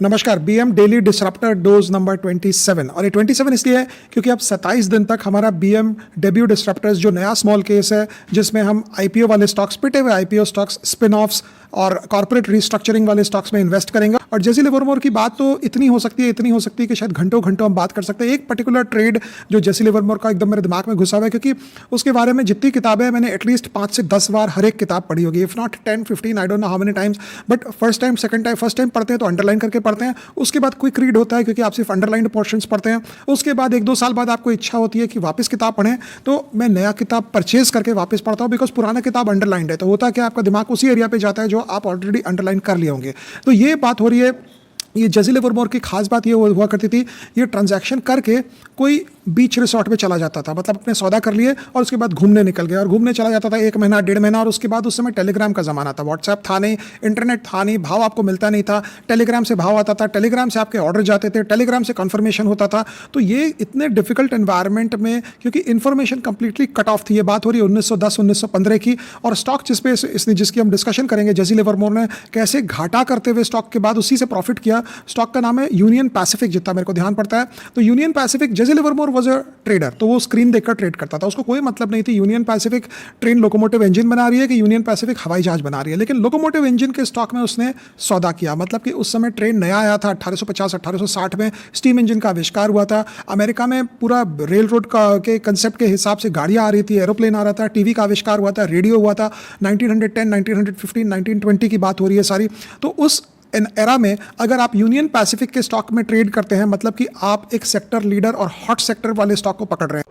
नमस्कार। BM daily disruptor dose number 27 और ये 27 इसलिए है क्योंकि अब 27 दिन तक हमारा बीएम डेब्यू डिसरप्टर्स जो नया स्मॉल केस है जिसमें हम आईपीओ वाले स्टॉक्स, पिटे हुए आईपीओ स्टॉक्स, स्पिन ऑफ्स और कॉर्पोरेट रिस्ट्रक्चरिंग वाले स्टॉक्स में इन्वेस्ट करेंगे। और जेसी लिवरमोर की बात तो इतनी हो सकती है कि शायद घंटों घंटों हम बात कर सकते हैं। एक पर्टिकुलर ट्रेड जो जेसी लिवरमोर का एकदम मेरे दिमाग में घुसा हुआ है क्योंकि उसके बारे में जितनी किताबें हैं मैंने एटलीस्ट 5 से 10 बार हर एक किताब पढ़ी होगी, if not 10-15, I don't know how many times, but first time पढ़ते हैं तो अंडरलाइन करके पढ़ते हैं, उसके बाद क्विक रीड होता है क्योंकि आप सिर्फ अंडरलाइंड पोर्शंस पढ़ते हैं, उसके बाद 1-2 साल बाद आपको इच्छा होती है कि वापस किताब पढ़ें, तो मैं नया किताब परचेज करके वापस पढ़ता हूँ बिकॉज पुराना किताब अंडरलाइंड है। तो होता है कि आपका दिमाग उसी एरिया पे जाता है जो आप ऑलरेडी अंडरलाइन कर लिए होंगे। तो ये बात हो रही है। ये जेसी लिवरमोर की खास बात ये हुआ करती थी, ये ट्रांजैक्शन करके कोई बीच रिसोर्ट पे चला जाता था, मतलब अपने सौदा कर लिए और उसके बाद घूमने निकल गया और घूमने चला जाता था 1 महीना 1.5 महीना। और उसके बाद उस समय टेलीग्राम का ज़माना था, व्हाट्सएप था नहीं, इंटरनेट था नहीं, भाव आपको मिलता नहीं था, टेलीग्राम से भाव आता था, टेलीग्राम से आपके ऑर्डर जाते थे, टेलीग्राम से कन्फर्मेशन होता था। तो ये इतने डिफिकल्ट एनवायरनमेंट में, क्योंकि इन्फॉर्मेशन कंप्लीटली कट ऑफ थी। ये बात हो रही है 1910-1915 की। और स्टॉक जिसकी हम डिस्कशन करेंगे, जेसी लिवरमोर ने कैसे घाटा करते हुए स्टॉक के बाद उसी से प्रॉफिट किया। स्टॉक का नाम है यूनियन पैसिफिक, जितना मेरे को ध्यान पड़ता है। तो union Pacific, Jesse Livermore was a trader, तो वो स्क्रीन देखकर ट्रेड करता था, उसको कोई मतलब नहीं थी union Pacific train locomotive engine बना रही है कि यूनियन पैसिफिक हवाई जहाज बना रही है। लेकिन लोकोमोटिव इंजन के स्टॉक में उसने सौदा किया, मतलब कि उस समय ट्रेन नया आया था, 1850-1860 में स्टीम इंजन का आविष्कार हुआ था। अमेरिका में पूरा रेल रोड के कंसेप्ट के हिसाब से गाड़ियां आ रही थी, एरोप्लेन आ रहा था, टीवी का आविष्कार हुआ था, रेडियो हुआ था। 1910, 1915, 1920 की बात हो रही है सारी। तो उस इन एरा में अगर आप यूनियन पैसिफिक के स्टॉक में ट्रेड करते हैं, मतलब कि आप एक सेक्टर लीडर और हॉट सेक्टर वाले स्टॉक को पकड़ रहे हैं।